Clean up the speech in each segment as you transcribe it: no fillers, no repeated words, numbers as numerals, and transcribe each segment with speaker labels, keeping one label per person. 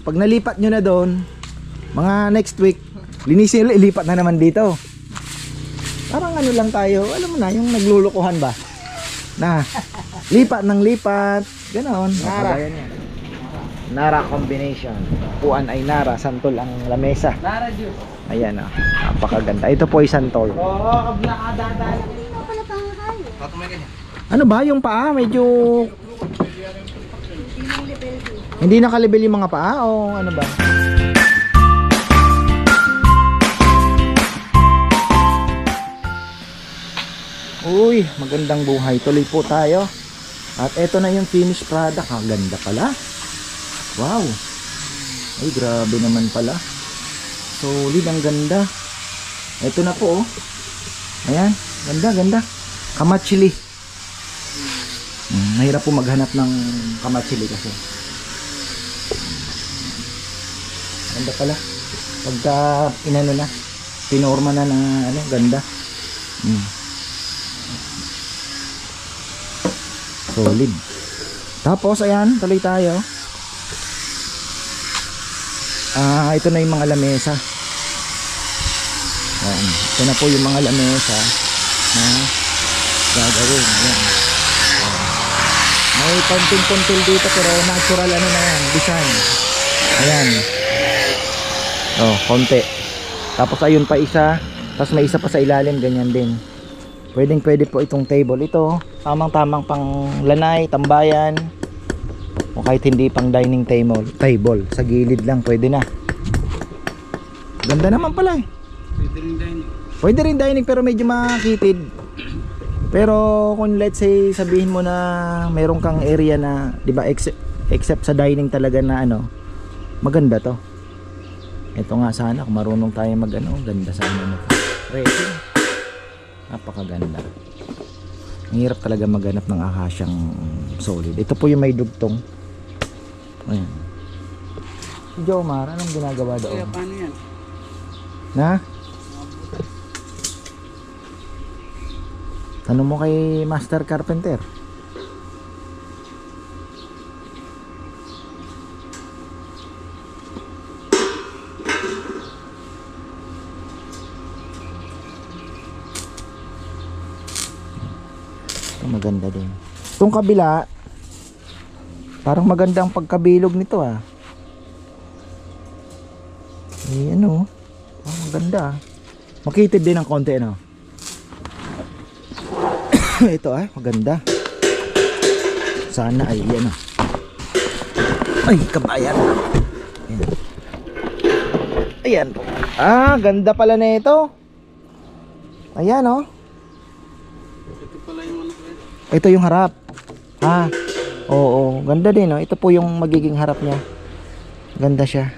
Speaker 1: pag nalipat nyo na doon, mga next week, linisin ulit, ilipat na naman dito. Parang ano lang tayo, alam mo na, yung naglulukuhan ba? Na, lipat ng lipat, ganoon. Nara combination. Upuan ay Nara, santol ang lamesa.
Speaker 2: Nara juice.
Speaker 1: Ayan o, napakaganda. Ito po ay santol.
Speaker 2: Oo, kabla-kadadaan.
Speaker 1: Ano ba yung paa? Medyo hindi nakalibel yung mga paa o ano ba? Uy, magandang buhay. Tuloy po tayo. At eto na yung finished product. Ang ganda pala. Wow. Ay, grabe naman pala. Solid, ang ganda. Eto na po oh. Ayan, ganda, ganda. Kamachili. Mahirap po maghanap ng kamachili kasi. Ganda pala. Pagka inano na, pinorma na ng ano, ganda. Solid. Tapos ayan, tuloy tayo. Ito na yung mga lamesa. Ayan. Ito na po yung mga lamesa na gagawin. Ayan. May konting-kontil dito pero natural ano na yan, design. Ayan. Oh, konti. Tapos ayun pa isa. Tapos may isa pa sa ilalim, ganyan din. Pwede po itong table. Ito, tamang-tamang pang lanay, tambayan. O kahit hindi pang dining table. Sa gilid lang, pwede na. Ganda naman pala eh. Pwede rin dining pero medyo makitid. Pero kung let's say sabihin mo na meron kang area na, 'di ba, except sa dining talaga na ano, maganda to. Ito nga sana kung marunong tayo mag-ano, ganda sana nito. Rating. Napakaganda. Ang hirap talaga maghanap ng akasyang solid. Ito po yung may dugtong. Ayan. Si Jomar, anong ginagawa doon?
Speaker 2: Kaya paano yan?
Speaker 1: Na? Tanong mo kay Master Carpenter. Ito maganda din. Itong kabila, parang maganda ang pagkabilog nito ah. Eh ano, maganda. Makitid din ng konti ano. Ito ay maganda. Sana ay yan. Ay, kabayan. Ayan. Ayan po. Ganda pala na ito. Ayan oh.
Speaker 2: Ito pala yung ano ko.
Speaker 1: Ito yung harap. Oo, ganda din oh. Ito po yung magiging harap niya. Ganda siya.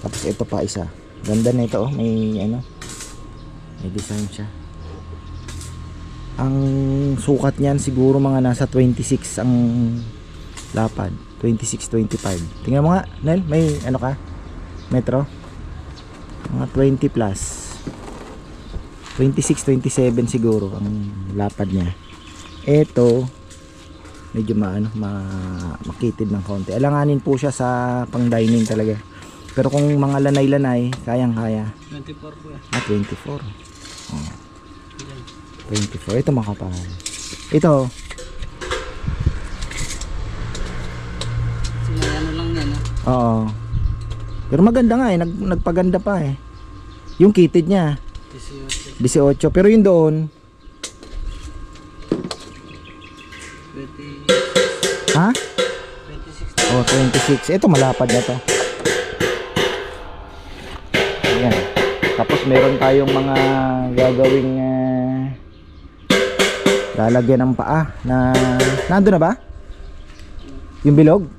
Speaker 1: Tapos ito pa isa. Ganda na ito oh. May ano, may design siya. Ang sukat niyan siguro mga nasa 26 ang lapad. 26-25. Tingnan mo nga, Nel, may ano ka? Metro? Mga 20 plus. 26-27 siguro ang lapad niya. Ito medyo makitid ng konti. Alanganin po siya sa pang dining talaga. Pero kung mga lanay-lanay, kayang-kaya.
Speaker 2: 24 po yan.
Speaker 1: 24. Oh. 24. Ito makapal. Ito.
Speaker 2: Ano lang yan ah.
Speaker 1: Oo. Pero maganda nga eh. Nagpaganda pa eh. Yung kitid niya. 18. Pero yung doon.
Speaker 2: 20.
Speaker 1: Ha?
Speaker 2: 26.
Speaker 1: Oh, 26. Ito malapad na to. Ayan. Tapos meron tayong mga gagawing lalagyan ng paa na nandun na ba? Yung bilog?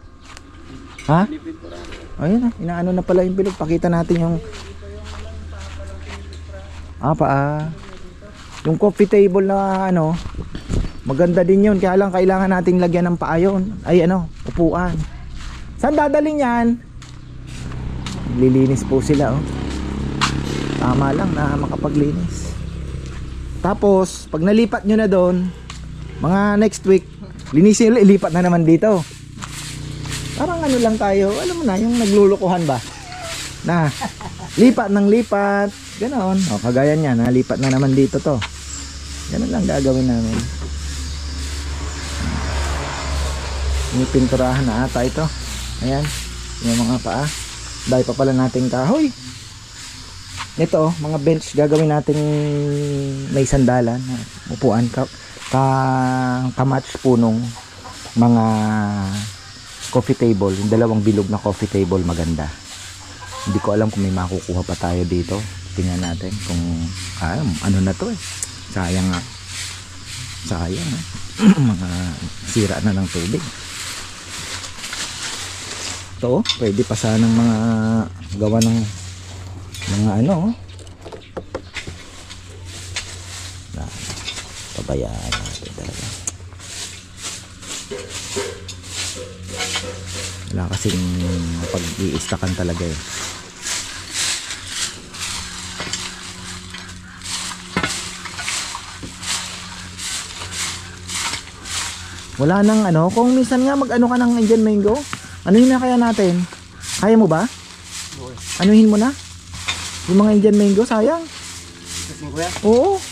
Speaker 1: Ha? Ayan na, inaano na pala yung bilog. Pakita natin yung paa. Yung coffee table na ano, maganda din yun. Kaya lang kailangan nating lagyan ng paa yun. Ay ano, upuan. Saan dadalhin yan? Lilinis po sila oh. Tama lang na makapaglinis. Tapos pag nalipat nyo na doon, mga next week, linisin ulit, ilipat na naman dito. Parang ano lang tayo, alam mo na, yung naglulukuhan ba? Na, lipat ng lipat, ganoon. O, kagaya niya, nalipat na naman dito to. Ganun lang gagawin namin. May pinturahan na ata ito. Ayan, yung mga paa. Dahil pa pala nating kahoy. Ito, mga bench gagawin nating may sandalan, upuan, kamatch punong mga coffee table, yung dalawang bilog na coffee table, maganda. Hindi ko alam kung may makukuha pa tayo dito. Tingnan natin kung ano na to eh. Sayang nga. Sayang eh. Mga sira na ng tubig. Ito, pwede pa sanang mga gawa ng mga ano. Pabayaan natin talaga. Wala kasing pag-iistakan talaga eh. Wala nang ano, kung minsan nga mag-ano ka ng Indian mango, anuhin na kaya natin? Kaya mo ba? Anuhin mo na? Yung mga Indian mango, sayang. Oo.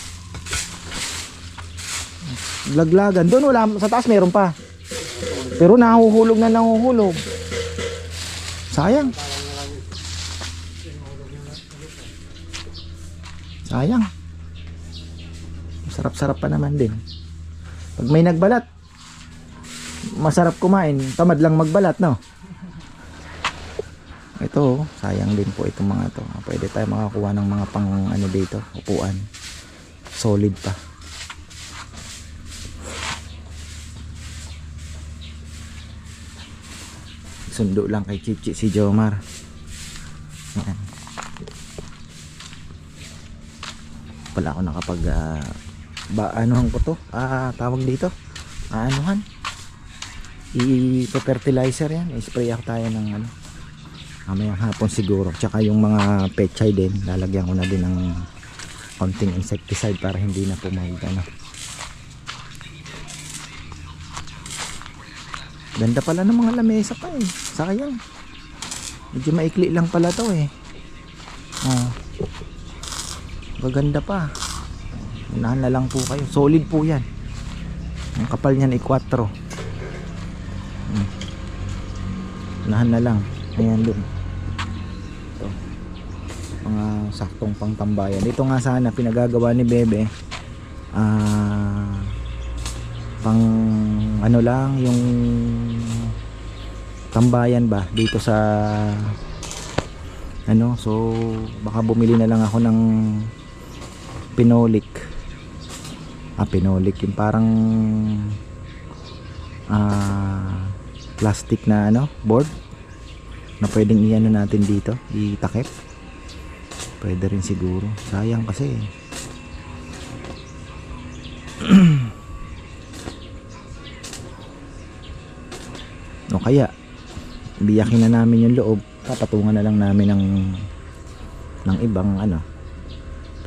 Speaker 1: Laglagan. Doon wala, sa taas meron pa. Pero nahuhulog na nahuhulog. Sayang. Sayang. Sarap-sarap pa naman din. Pag may nagbalat, masarap kumain, tamad lang magbalat, no? Ito, sayang din po itong mga to. Pwede tayo makakuha ng mga pang ano dito, upuan. Solid pa. Sundo lang kay Chichi si Jomar. Ayan. Wala ako nakapag anuhan ko to? Tawag dito? Anuhan? I-fertilizer yan. I-spray ako tayo ng ano. Mamayang hapon siguro. Tsaka yung mga pechay din. Lalagyan ko na din ng konting insecticide para hindi na pumawag ano. Ganda pala ng mga lamesa pa eh. Sayang. Medyo maikli lang pala to eh. Maganda pa. Unahan na lang po kayo. Solid po yan. Ang kapal niyan ay 4. Unahan na lang. Ayan dun. Ito. Mga saktong pangtambayan. Ito nga sana pinagagawa ni Bebe. Pang ano lang yung tambayan ba dito sa ano, so baka bumili na lang ako ng pinolik. Pinolik yung parang plastic na ano, board na pwedeng iano natin dito, itakip. Pwede rin siguro. Sayang kasi o kaya biyakin na namin yung loob, papatungan na lang namin ng ibang ano,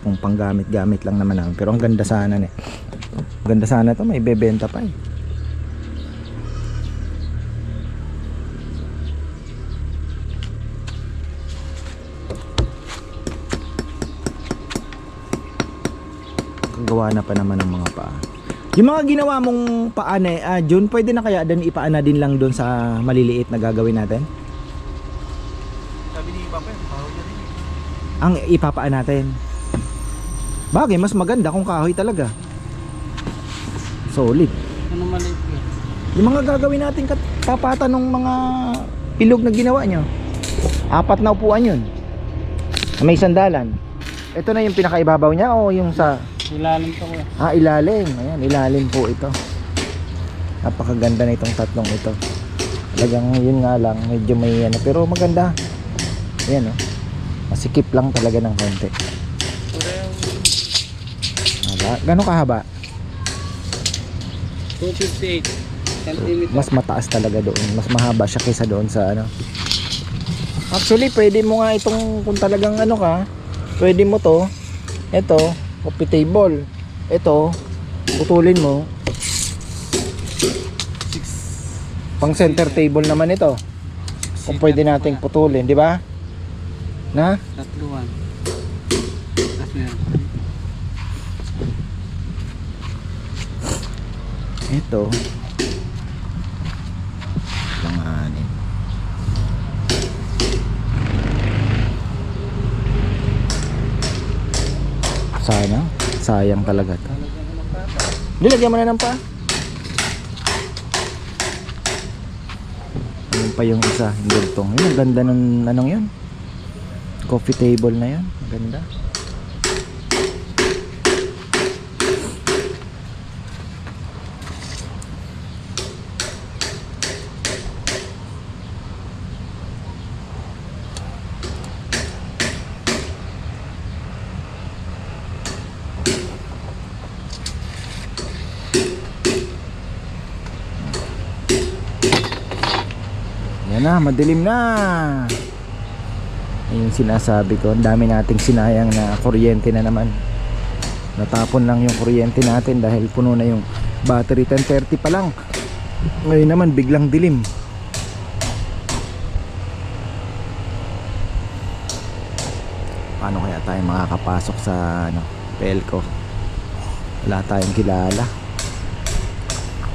Speaker 1: kung panggamit-gamit lang naman namin. Pero ang ganda sana eh. Ganda sana to, may bebenta pa eh. Gawa na pa naman ng mga paa. Yung mga ginawa mong paa na Jun, pwede na kaya din ipaana din lang doon sa maliliit na gagawin natin?
Speaker 2: Sabi ni Papa, kahoy na rin.
Speaker 1: Ang ipapaan natin. Bagay, mas maganda kung kahoy talaga. Solid.
Speaker 2: Ano maliit yun?
Speaker 1: Yung mga gagawin natin kapatan ng mga ilog na ginawa nyo. 4 na upuan yun. May sandalan. Ito na yung pinakaibabaw niya o yung sa...
Speaker 2: Ilalim to ko.
Speaker 1: Ilalim. Ayan, ilalim po ito. Napakaganda na itong tatlong ito. Talagang yun nga lang, medyo may ano, pero maganda. Ayan o. Masikip lang talaga ng konti. Gano'ng kahaba?
Speaker 2: 258 cm.
Speaker 1: Mas mataas talaga doon. Mas mahaba siya kaysa doon sa ano. Actually, pwede mo nga itong, kung talagang ano ka, pwede mo to, ito, coffee table. Ito, putulin mo. Pang center table naman ito. Kung pwede nating putulin, di ba? Na?
Speaker 2: Tatluan. Tapos meron pa.
Speaker 1: Ito. Langanin. Sayang talaga to. Nilagyan mo na ng pa. Ayun pa yung isa, yung gultong. Yun, ang ganda ng anong yun. Coffee table na yun. Ganda. Yan na, madilim na. Yung sinasabi ko, ang dami nating sinayang na kuryente na naman. Natapon lang yung kuryente natin dahil puno na yung battery. 10:30 pa lang. Ngayon naman biglang dilim. Paano kaya tayo makakapasok sa Pelco? Wala tayong kilala.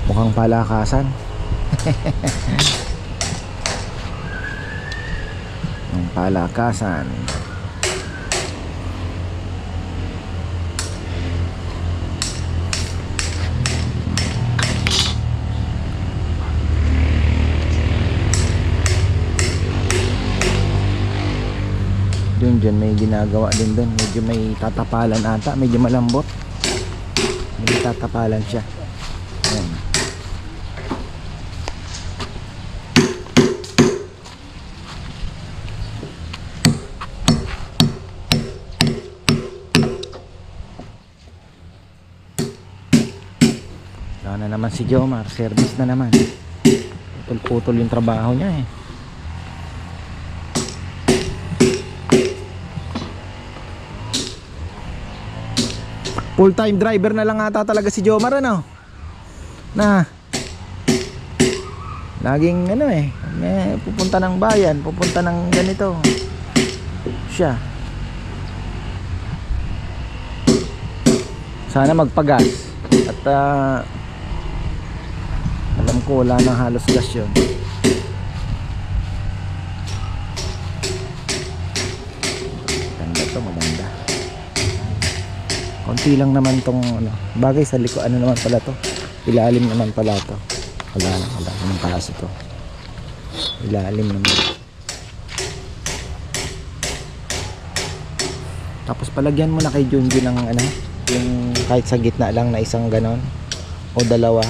Speaker 1: Mukhang palakasan. Ang palakasan. Dyan may ginagawa din doon. Medyo may tatapalan ata. Medyo malambot. May tatapalan siya. Ayan. Wala na naman si Jomar. Service na naman. Putol-putol yung trabaho niya eh. Full-time driver na lang ata talaga si Jomar, ano? Na laging ano eh, pupunta ng bayan, pupunta ng ganito siya. Sana magpagas. At alam ko wala nang halos gas yun. Maganda to, maganda. Konti lang naman tong ano, bagay sa likod. Ano naman pala to? Ilalim naman pala to. Wala naman kaso to. Ilalim naman. Tapos palagyan mo na kay Junjun ng ano, yung kahit sa gitna lang na isang ganon o dalawa.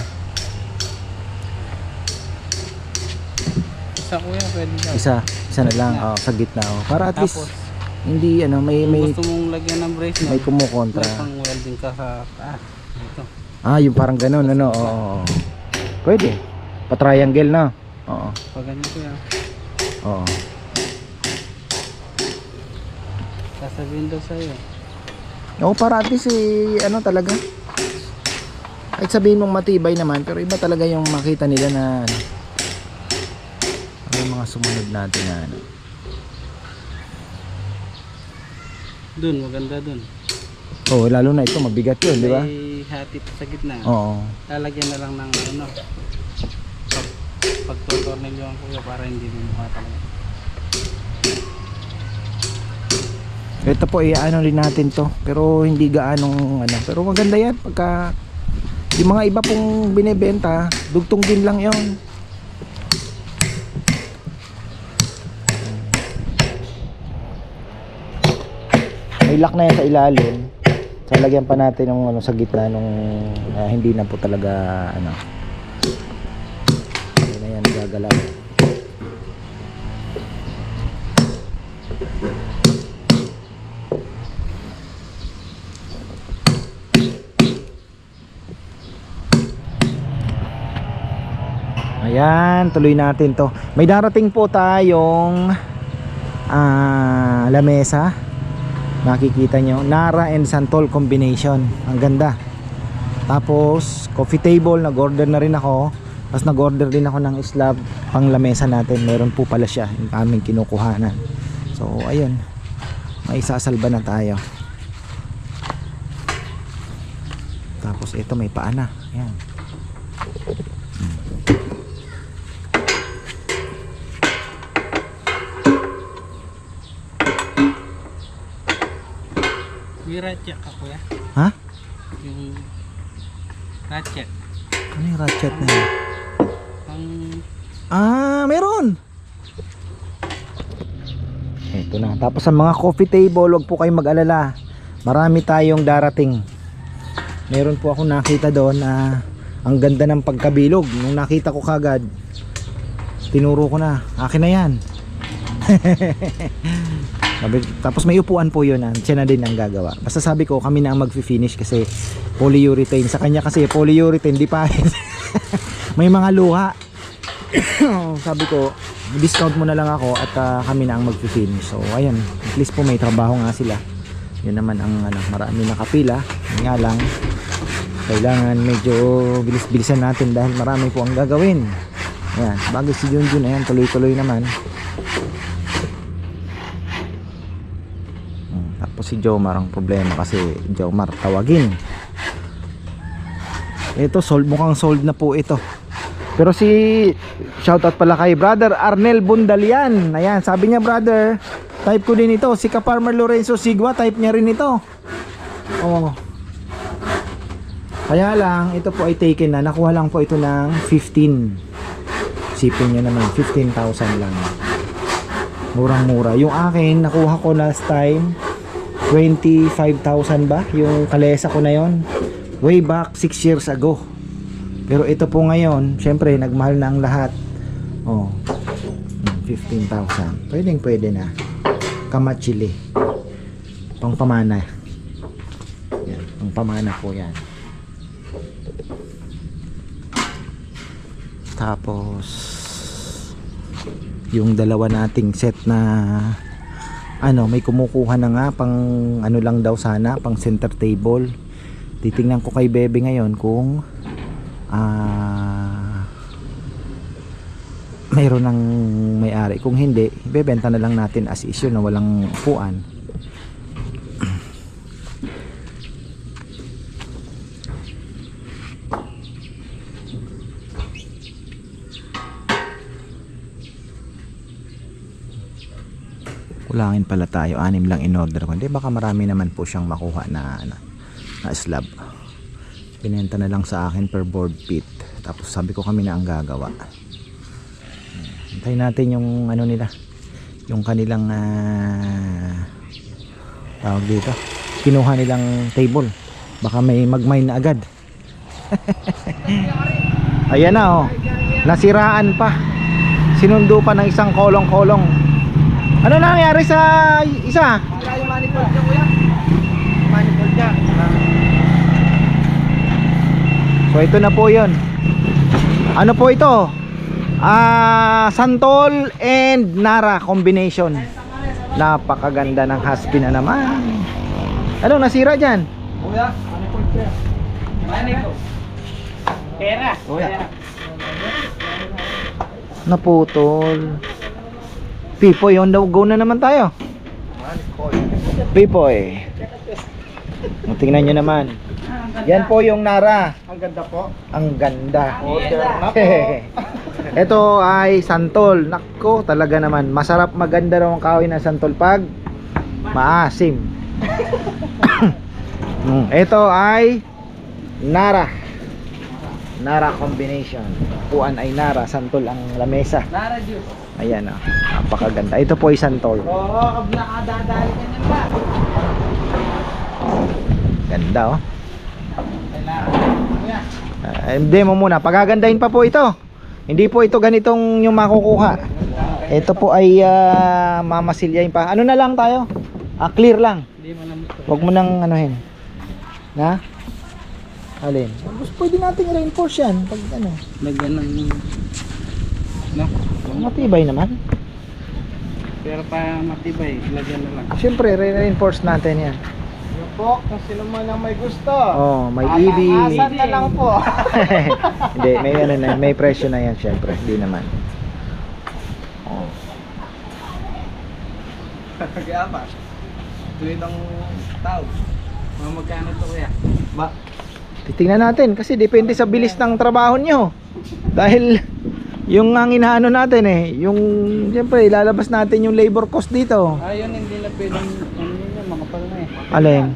Speaker 2: Isa kuya, pwede daw.
Speaker 1: Isa na lang, oh, sa gitna, oh. Para at least
Speaker 2: Tapos,
Speaker 1: hindi ano, may
Speaker 2: gusto mong lagyan ng brace na
Speaker 1: may kumukontra.
Speaker 2: may pang welding ka sa taas. Dito.
Speaker 1: Ah, yung parang ganon, ano, oo. Pwede. Pa-triangle na. Oo.
Speaker 2: Pag ganyan kuya,
Speaker 1: Oo.
Speaker 2: sasabihin daw sa'yo.
Speaker 1: Oo, para at least ano talaga. Kahit sabihin mong matibay naman, pero iba talaga yung makita nila na ano, yung mga sumunod natin na ano.
Speaker 2: Dun, maganda dun.
Speaker 1: Oo, lalo na ito, mabigat yun, di ba?
Speaker 2: May hati pa sa gitna.
Speaker 1: Oo.
Speaker 2: Lalagyan na lang ng ano, pag-tornilyo ang kuya para hindi mo mukha talaga.
Speaker 1: Ito po, ano rin natin to. Pero hindi gaanong ano. Pero maganda yan. Pagka yung mga iba pong binibenta, dugtong din lang yon. May lock na yan sa ilalim. So, lagyan pa natin ng ano, sa gitna nung hindi na po talaga ano. Hindi na yan gagalaw. Ayan, tuloy natin to. May darating po tayong lamesa. Nakikita nyo, Nara and Santol combination. Ang ganda. Tapos coffee table, nag-order na rin ako. Tapos nag-order din ako ng slab pang lamesa natin. Meron po pala siya yung aming kinukuhanan. So ayun, may sasalba na tayo. Tapos ito may paa na. Ayan.
Speaker 2: May ratchet ka kuya?
Speaker 1: Ha?
Speaker 2: Yung ratchet.
Speaker 1: Ano yung ratchet na yun?
Speaker 2: Ang
Speaker 1: Meron! Ito na. Tapos sa mga coffee table, huwag po kayong mag-alala. Marami tayong darating. Meron po ako nakita doon na ang ganda ng pagkabilog. Nung nakita ko kagad, tinuro ko na, akin na yan. Tapos may upuan po yun, siya na din ang gagawa. Basta sabi ko, kami na ang mag-finish kasi polyurethane. Sa kanya kasi polyurethane, di pa. May mga luha. Sabi ko, discount mo na lang ako at kami na ang mag-finish. So ayan, at least po may trabaho nga sila. Yun naman ang marami nakapila. Yun nga lang, kailangan medyo bilis-bilisan natin dahil marami po ang gagawin. Ayan, bagay si Junjun, ayan, tuloy-tuloy naman. Tapos si Jomar ang problema kasi Jomar tawagin. Ito mukhang sold na po ito. Pero si shoutout pala kay brother Arnel Bundalian. Ayan, sabi niya brother, type ko din ito. Si Ka-Farmer Lorenzo Sigua, type niya rin ito. Oh. Kaya lang, ito po ay taken na. Nakuha lang po ito ng 15. Sipin niya naman, 15,000 lang. Murang-mura. Yung akin, nakuha ko last time 25,000 ba? Yung kalesa ko na yon, way back 6 years ago. Pero ito po ngayon, syempre nagmahal na ang lahat. Oh, 15,000. Pwede na. Kamachili. Pangpamana. Yan, pangpamana po yan. Tapos yung dalawa nating set na may kumukuha na nga pang lang daw sana, pang center table. Titingnan ko kay Bebe ngayon kung mayroon ng may-ari. Kung hindi, ibebenta na lang natin as issue na walang upuan. Kulangin pala tayo, 6 lang in order ko. Hindi, baka marami naman po siyang makuha na slab. Pinenta na lang sa akin per board feet. Tapos sabi ko kami na ang gagawa. Hintayin natin yung nila, yung kanilang tawag dito, kinuha nilang table. Baka may magmine na agad. Ayan na, oh, nasiraan pa, sinundo pa ng isang kolong-kolong. Ano nangyari sa isa?
Speaker 2: yung manifold niya kuya. Manifold niya.
Speaker 1: So ito na po yun. Ano po ito? Santol and Nara combination. Napakaganda ng Haspi na naman. Ano nasira dyan?
Speaker 2: Kuya, manifold siya. Manifold. Pera.
Speaker 1: Kuya. Naputol. Pipoy, go na naman tayo. Pipoy. Tingnan nyo naman. Yan po yung Nara.
Speaker 2: Ang ganda po.
Speaker 1: Ang ganda.
Speaker 2: Order na po.
Speaker 1: Ito ay santol. Nako, talaga naman. Masarap, maganda raw ang kahoy ng santol pag maasim. Ito ay Nara. Nara combination. Puan ay Nara, santol ang lamesa.
Speaker 2: Nara juice.
Speaker 1: Ayan, oh. Napakaganda. Ito po ay santol.
Speaker 2: Oo, nakadadali ka niyan ba?
Speaker 1: Ganda, oh.
Speaker 2: Kuya.
Speaker 1: Demo muna. Pagagandahin pa po ito. Hindi po ito ganitong yung makukuha. Ito po ay mamasilyahin pa. Ano na lang tayo? Clear lang.
Speaker 2: Hindi mo na
Speaker 1: Huwag mo nang anuhin. Na? Alin? Pwede nating reinforce yan. Pag ano.
Speaker 2: Lagyan ng no?
Speaker 1: Matibay naman.
Speaker 2: Pero para matibay, lagyan na lang.
Speaker 1: Siyempre, reinforce natin yan.
Speaker 2: po, kung sino man ang may gusto.
Speaker 1: Oh, may EV.
Speaker 2: Asan na lang po.
Speaker 1: Hindi, may ano na, may presyo na yan syempre, hindi naman. Oh.
Speaker 2: Kaya ba? Tuwid ang tao. Mga magkano to kuya? Ba?
Speaker 1: Titingnan natin kasi depende sa bilis ng trabaho nyo. Dahil yung ang inaano natin yung siyempre ilalabas natin yung labor cost dito.
Speaker 2: Ayun, hindi na pwedeng makapal na
Speaker 1: Alin?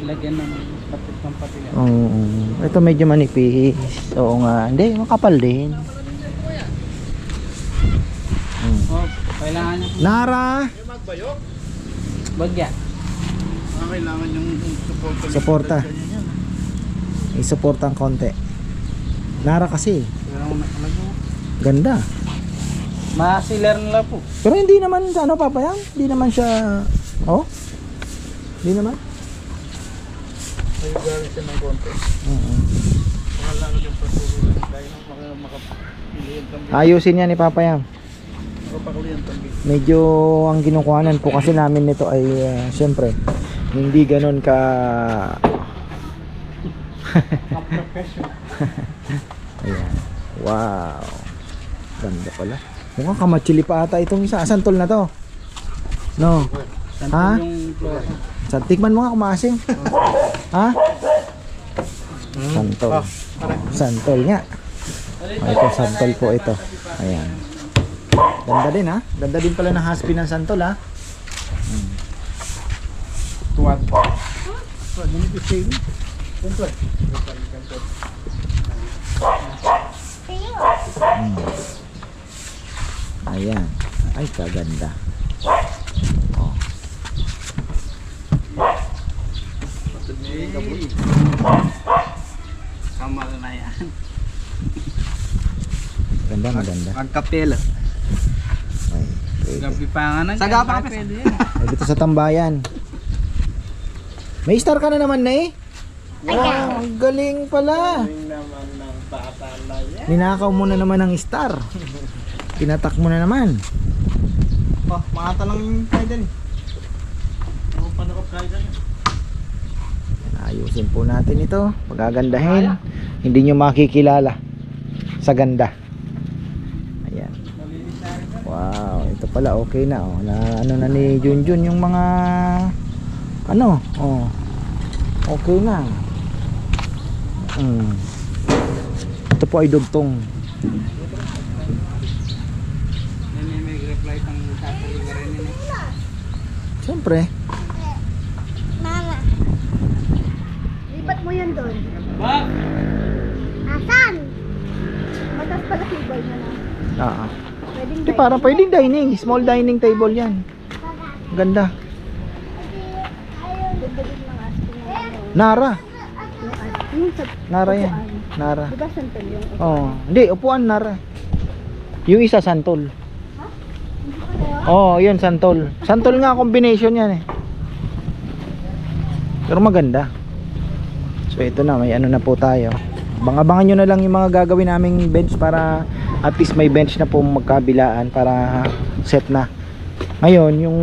Speaker 2: Ilagyan ng patit ng patigan.
Speaker 1: Oo. Ito medyo manipis. Oo nga. Hindi, makapal din.
Speaker 2: Oh, kailangan niya.
Speaker 1: Nara!
Speaker 2: Bagya.
Speaker 3: Kailangan yung
Speaker 1: Suporta. I-suporta ang konti. Nara kasi.
Speaker 2: Kailangan nakalagay.
Speaker 1: Ganda.
Speaker 2: Ma-sealer na lang po.
Speaker 1: Pero hindi naman sa ano papayang. Hindi naman siya. Oh? Hindi naman.
Speaker 3: May galing siya ng konti. Kailangan yung patuloy tayo makapili yung tambik.
Speaker 1: Ayusin yan ni papayang.
Speaker 3: Makapakuli yung tambik.
Speaker 1: Medyo ang kinukuhanan po kasi namin nito ay syempre hindi ganon ka
Speaker 2: Professional.
Speaker 1: ayan. Wow, ganda pala. Mukhang kamatsili pa ata itong isa. Santol na to. No. Ha?
Speaker 2: Yung floor.
Speaker 1: Sa tikman mo nga kumasing. Ha? Santol. Santol nga. Ito santol po ito. Ayan. Ganda din ha. Ganda din pala ng haspi ng santol ha.
Speaker 2: Tuwad.
Speaker 1: Ayan. Ay kaganda. Oh.
Speaker 2: Kamal na yan.
Speaker 1: Ganda, maganda.
Speaker 2: Magkapela.
Speaker 1: Ay, pwede.
Speaker 2: Gabi pa nga na. Saga pa pwede yan.
Speaker 1: Ay, dito sa tambayan. May star ka na naman na eh. Wow, ang galing pala.
Speaker 3: naman ng bata na yan.
Speaker 1: Ninakaw mo na naman ang star. Tinatak mo na naman.
Speaker 2: Oh, mga talang yung tayo dyan.
Speaker 3: Ako pa nakapagay dyan.
Speaker 1: Ayusin po natin ito. Pagagandahin. Hindi nyo makikilala sa ganda. Ayan. Wow, ito pala okay na oh. Na ano na ni Junjun yung mga ano, oh. Okay na. Ito po ay dugtong.
Speaker 2: May reply pang sasali ka rin yun.
Speaker 1: Siyempre.
Speaker 4: Mama, lipat mo yun doon.
Speaker 2: Ba?
Speaker 4: Asan? Matas pala table na lang.
Speaker 1: Hindi
Speaker 4: Pwedeng dining.
Speaker 1: parang pwedeng dining. Small dining table yan. Ganda.
Speaker 4: Ganda din ng asking na yun.
Speaker 1: Nara.
Speaker 4: Yung asking, yung sa
Speaker 1: Nara yan.
Speaker 4: upuan.
Speaker 1: Nara.
Speaker 4: Diba santol yung upuan?
Speaker 1: Oh, hindi upuan Nara. Yung isa santol.
Speaker 4: Hindi ko na.
Speaker 1: Oh, yun santol. Santol nga combination yan eh. Pero maganda. So ito na, may ano na po tayo. Abangan nyo na lang yung mga gagawin naming bench para at least may bench na po magkabilaan para set na. Ngayon, yung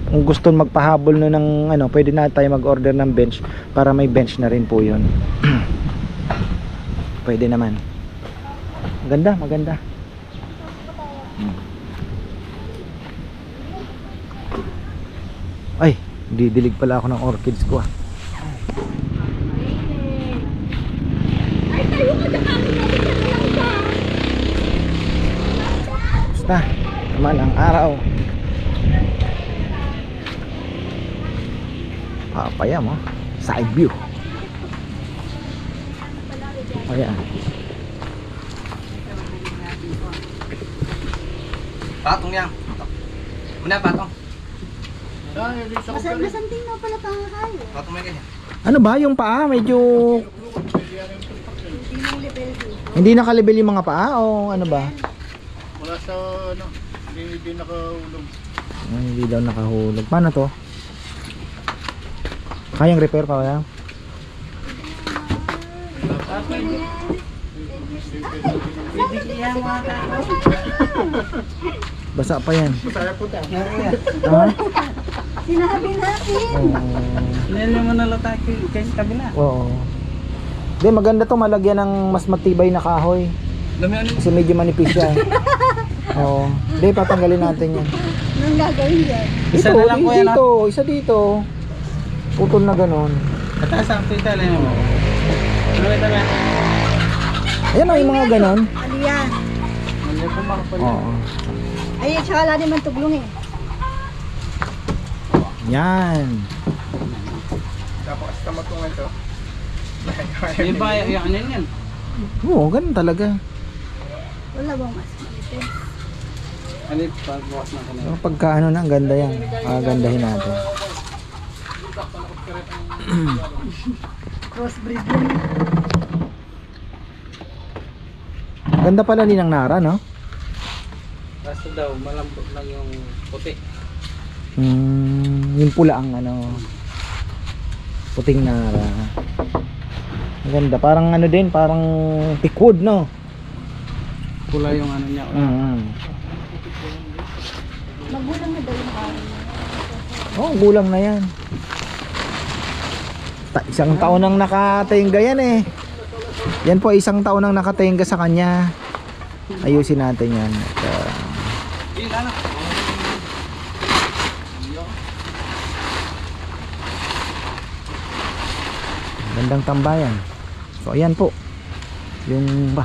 Speaker 1: kung gusto magpahabol na ng ano, pwede na tayo mag-order ng bench para may bench na rin po yun. Pwede naman. Maganda, maganda. Ay, didilig pala ako ng orchids ko ah. Basta, naman ang araw. Papaya mo, side view. Ayan.
Speaker 2: Patong yan. Muna patong.
Speaker 4: Masanting na pala pangahay.
Speaker 2: Patong may ganyan.
Speaker 1: Ano ba yung paa? Medyo
Speaker 4: Hindi yung level dito.
Speaker 1: hindi nakalibel yung mga paa o ano ba?
Speaker 3: Wala sa ano, hindi nakaulong.
Speaker 1: Ay, hindi daw nakahulog. Paano to? Kayang repair pa kaya?
Speaker 2: Bibigyan mo ata.
Speaker 1: Basa pa yan.
Speaker 3: Masaya po tayo.
Speaker 1: Ha?
Speaker 4: Sinabi natin.
Speaker 2: Yan mo nalata kay kabila.
Speaker 1: Oo. Hindi, maganda to malagyan ng mas matibay na kahoy.
Speaker 2: Dami ano?
Speaker 1: Kasi medyo manipis siya. Oo. Hindi, patanggalin natin yan.
Speaker 4: Anong gagawin dyan?
Speaker 2: Isa na lang, kuya,
Speaker 1: dito, isa dito. Putol na ganon.
Speaker 2: Kataas ang tita lang mo. Ano ito ba?
Speaker 1: Ayan o, yung mga ganon.
Speaker 4: Ano yan?
Speaker 2: Hindi ko makapal.
Speaker 1: Oo.
Speaker 4: Ay, tsaka wala naman tuglong eh.
Speaker 1: Yan.
Speaker 3: Tapos kamatungan to.
Speaker 2: Yung ba, yung ano yan?
Speaker 1: Oo, ganon talaga.
Speaker 4: Wala bang mas manipis?
Speaker 2: Ano yung pagbukas na kanina?
Speaker 1: Pero pagka ano na, ang ganda yan. Gandahin natin.
Speaker 4: Crossbreed yun.
Speaker 1: Ganda pala din ng Nara, no?
Speaker 2: Basta daw, malambot lang yung puti.
Speaker 1: Yung pula ang ano, puting Nara. Ang ganda, parang ano din, parang teakwood, no?
Speaker 2: Pula yung ano niya.
Speaker 4: Magulang na daw yung araw niya.
Speaker 1: Oh, gulang na yan. Isang taon nang nakatingga yan eh. Yan po, isang taon nang nakatingga sa kanya. Ayusin natin yan. At,
Speaker 2: Ilan na?
Speaker 1: gandang tambayan. So ayan po. Yung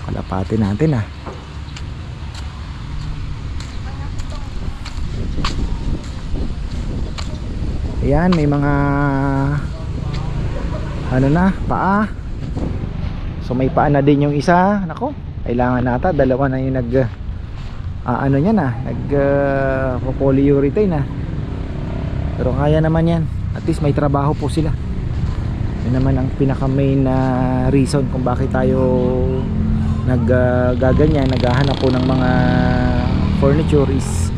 Speaker 1: kalapati natin ah. Ayan, may mga ano na, paa. So may paa na din yung isa. Nako, kailangan nata dalawa na yung nag ano niya na, polyurethane na. Pero kaya naman yan. At least may trabaho po sila. Yun naman ang pinaka main na reason kung bakit tayo naggaganyan, naghahanap po ng mga furniture is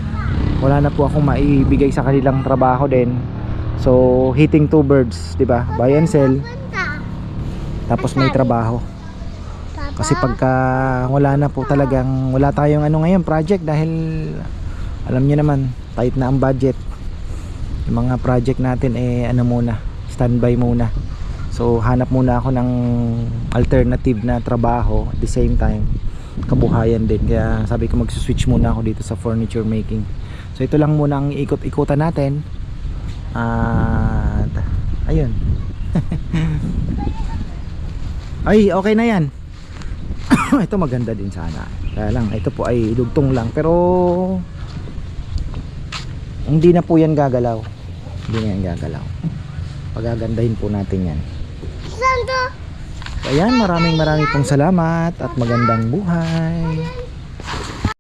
Speaker 1: wala na po akong maibigay sa kanilang trabaho din. So hitting two birds, 'di ba? Buy and sell. Tapos may trabaho. Kasi pagka wala na po talagang wala tayong ano ngayon project dahil alam niyo naman tight na ang budget. Yung mga project natin eh ano muna, standby muna. So hanap muna ako ng alternative na trabaho at the same time kabuhayan din. Kaya sabi ko magsuswitch muna ako dito sa furniture making. So ito lang muna ang ikot-ikutan natin. At ayun. Ay, okay na yan. Ito maganda din sana. Kaya lang, ito po ay dugtong lang. Pero hindi na po yan gagalaw. Hindi na yan gagalaw. Pagagandahin po natin yan. So, ayan, maraming pong salamat at magandang buhay.